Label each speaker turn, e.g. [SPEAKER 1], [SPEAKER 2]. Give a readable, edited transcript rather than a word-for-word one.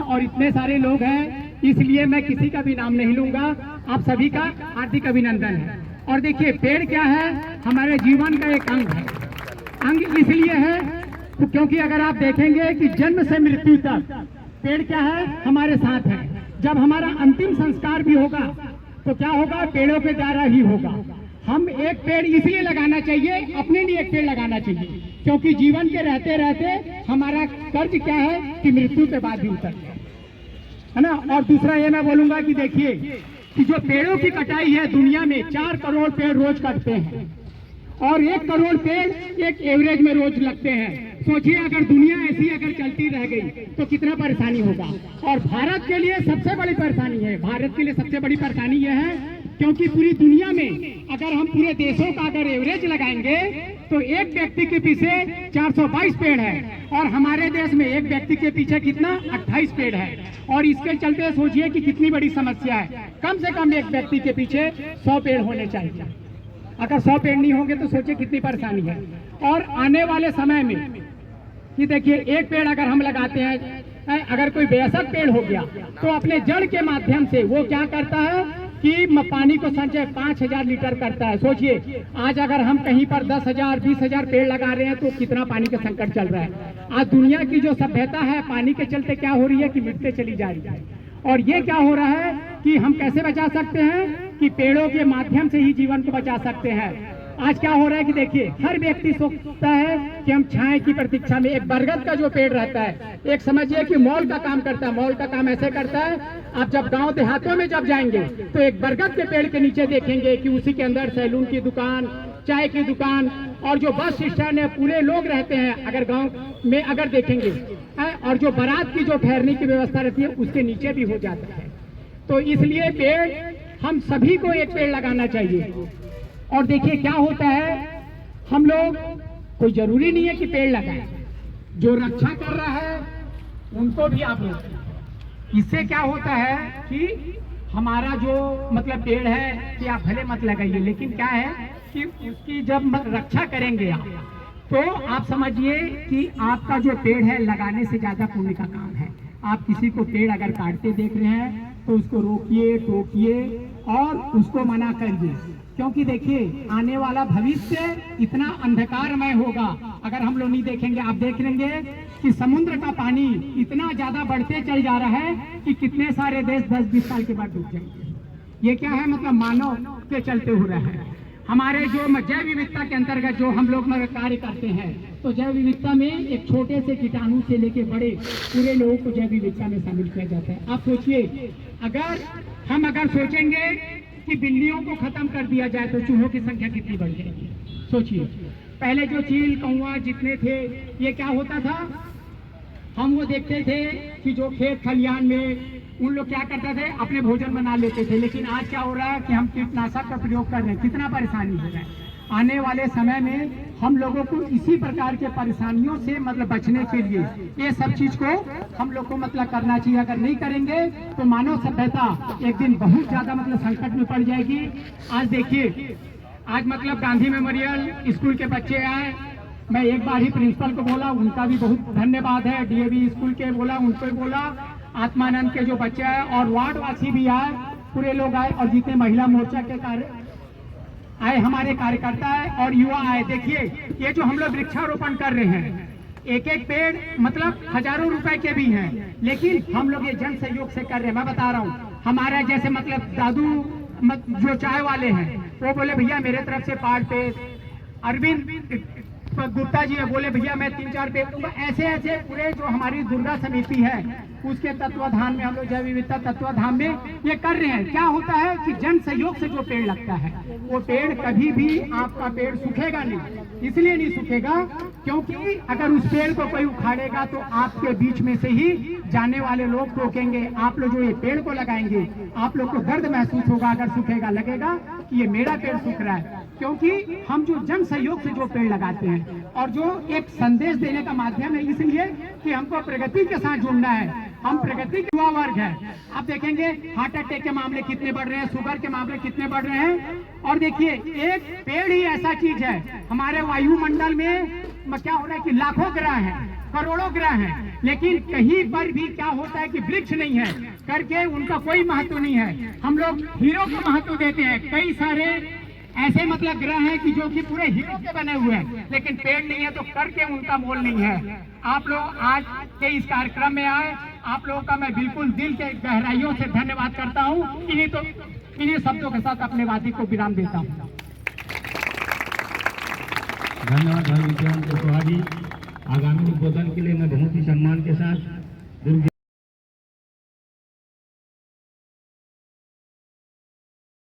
[SPEAKER 1] और इतने सारे लोग हैं, इसलिए मैं किसी का भी नाम नहीं लूंगा। आप सभी का हार्दिक अभिनंदन है। और देखिए पेड़ क्या है, हमारे जीवन का एक अंग है। अंग इसलिए है क्योंकि अगर आप देखेंगे कि जन्म से मृत्यु तक पेड़ क्या है, हमारे साथ है। जब हमारा अंतिम संस्कार भी होगा तो क्या होगा, पेड़ों के द्वारा ही होगा। हम एक पेड़ इसलिए लगाना चाहिए, अपने लिए एक पेड़ लगाना चाहिए, क्योंकि जीवन के रहते रहते हमारा कर्ज क्या है कि मृत्यु के बाद भी उतरते है ना। और दूसरा ये मैं बोलूंगा कि देखिए कि जो पेड़ों की कटाई है, दुनिया में 4 करोड़ पेड़ रोज कटते हैं और 1 करोड़ पेड़ एक एवरेज में रोज लगते हैं। सोचिए अगर दुनिया ऐसी अगर चलती रह गई तो कितना परेशानी होगा। और भारत के लिए सबसे बड़ी परेशानी है, भारत के लिए सबसे बड़ी परेशानी यह है क्योंकि पूरी दुनिया में अगर हम पूरे देशों का अगर एवरेज लगाएंगे तो एक व्यक्ति के पीछे 422 पेड़ है और हमारे देश में एक व्यक्ति के पीछे कितना 28 पेड़ है। और इसके चलते सोचिए कि कितनी बड़ी समस्या है। कम से कम एक व्यक्ति के पीछे 100 पेड़ होने चाहिए। अगर 100 पेड़ नहीं होंगे तो सोचिए कितनी परेशानी है। और आने वाले समय में कि देखिए एक पेड़ अगर हम लगाते हैं, अगर कोई वयस्क पेड़ हो गया तो अपने जड़ के माध्यम से वो क्या करता है कि पानी को संचय 5000 लीटर करता है। सोचिए आज अगर हम कहीं पर 10,000 20,000 पेड़ लगा रहे हैं तो कितना पानी का संकट चल रहा है। आज दुनिया की जो सभ्यता है पानी के चलते क्या हो रही है कि मिटते चली जा रही है। और ये क्या हो रहा है कि हम कैसे बचा सकते हैं कि पेड़ों के माध्यम से ही जीवन को बचा सकते हैं। आज क्या हो रहा है कि देखिए हर व्यक्ति सोचता है कि हम छाए की प्रतीक्षा में, एक बरगद का जो पेड़ रहता है, एक समझिए कि मॉल का काम करता है। मॉल का काम ऐसे करता है, आप जब गांव देहातों में जब जाएंगे तो एक बरगद के पेड़ के नीचे देखेंगे कि उसी के अंदर सैलून की दुकान, चाय की दुकान और जो बस स्टैंड है पूरे लोग रहते हैं। अगर गाँव में अगर देखेंगे और जो बारात की जो ठहरने की व्यवस्था रहती है उसके नीचे भी हो जाता है। तो इसलिए पेड़ हम सभी को एक पेड़ लगाना चाहिए। और देखिए क्या होता है, हम लोग कोई जरूरी नहीं है कि पेड़ लगाएं, जो रक्षा कर रहा है उनको भी आप लोग। इससे क्या होता है कि हमारा जो मतलब पेड़ है कि आप भले मत लगाइए, लेकिन क्या है कि उसकी जब रक्षा करेंगे आप तो आप समझिए कि आपका जो पेड़ है लगाने से ज्यादा पुण्य का काम है। आप किसी को पेड़ अगर काटते देख रहे हैं तो उसको रोकिए, टोकिए और उसको मना करिए, क्योंकि देखिए आने वाला भविष्य इतना अंधकारमय होगा अगर हम लोग नहीं देखेंगे। आप देख लेंगे कि समुद्र का पानी इतना ज्यादा बढ़ते चल जा रहा है कि कितने सारे देश 10-20 साल के बाद डूब जाएंगे। ये क्या है, मतलब मानव के चलते हो रहा है। हमारे जो जैव विविधता के अंतर्गत जो हम लोग कार्य करते हैं तो जैव विविधता में एक छोटे से कीटाणु से लेके बड़े पूरे लोगों को जैव विविधता में शामिल किया जाता है। आप सोचिए अगर सोचेंगे कि बिल्लियों को खत्म कर दिया जाए तो चूहों की संख्या कितनी बढ़ जाएगी। सोचिए पहले जो चील कौवा जितने थे ये क्या होता था, हम वो देखते थे कि जो खेत खलिहान में उन लोग क्या करते थे अपने भोजन बना लेते थे। लेकिन आज क्या हो रहा है कि हम कीटनाशक का प्रयोग कर रहे हैं, कितना परेशानी हो रहा है। आने वाले समय में हम लोगों को इसी प्रकार के परेशानियों से मतलब बचने के लिए ये सब चीज को हम लोग को मतलब करना चाहिए। अगर नहीं करेंगे तो मानव सभ्यता एक दिन बहुत ज्यादा मतलब संकट में पड़ जाएगी। आज देखिए आज मतलब गांधी मेमोरियल स्कूल के बच्चे आए, मैं एक बार ही प्रिंसिपल को बोला, उनका भी बहुत धन्यवाद है। डीएवी स्कूल के बोला, उनको बोला, आत्मानंद के जो बच्चे आए और वार्डवासी भी आए, पूरे लोग आए और जितने महिला मोर्चा के कार्य आए, हमारे कार्यकर्ता है और युवा आए। देखिए ये जो हम लोग वृक्षारोपण कर रहे हैं, एक एक पेड़ मतलब हजारों रुपए के भी हैं, लेकिन हम लोग ये जन सहयोग से कर रहे हैं। मैं बता रहा हूँ, हमारा जैसे मतलब दादू जो चाय वाले हैं वो बोले भैया मेरे तरफ से पार्ट पे, अरविंद गुप्ता जी बोले भैया मैं 3-4 पेड़ दूंगा। ऐसे ऐसे पूरे जो हमारी दुर्गा समिति है उसके तत्वाधान में हम लोग जैव विविधता तत्वाधान में ये कर रहे हैं। क्या होता है कि जन सहयोग से जो पेड़ लगता है वो पेड़ कभी भी आपका पेड़ सूखेगा नहीं। इसलिए नहीं सूखेगा क्योंकि अगर उस पेड़ को कोई उखाड़ेगा तो आपके बीच में से ही जाने वाले लोग टोकेंगे। आप लोग जो ये पेड़ को लगाएंगे आप लोग को दर्द महसूस होगा अगर सूखेगा, लगेगा कि ये मेरा पेड़ सूख रहा है। क्योंकि हम जो जन सहयोग से जो पेड़ लगाते हैं और जो एक संदेश देने का माध्यम है, इसलिए कि हमको प्रगति के साथ जुड़ना है। हम प्रगति के युवा वर्ग है। आप देखेंगे हार्ट अटैक के मामले कितने बढ़ रहे हैं, शुगर के मामले कितने बढ़ रहे हैं। और देखिए एक पेड़ ही ऐसा चीज है, हमारे वायुमंडल में क्या हो रहा है कि लाखों ग्रह हैं, करोड़ों ग्रह हैं, लेकिन कहीं पर भी क्या होता है कि वृक्ष नहीं है करके उनका कोई महत्व नहीं है। हम लोग हीरो को महत्व देते हैं। कई सारे ऐसे मतलब ग्रह हैं कि जो कि पूरे हीरो के बने हुए हैं, लेकिन पेड़ नहीं है तो करके उनका मोल नहीं है। आप लोग आज के इस कार्यक्रम में आए, आप लोगों का मैं बिल्कुल दिल के गहराइयों से धन्यवाद करता हूँ। इन्हीं शब्दों के साथ अपने वादी को विराम देता हूँ।
[SPEAKER 2] धन्यवाद भाई विक्रम कुशवाहा जी। आगामी उद्बोधन के लिए मैं बहुत ही सम्मान के साथ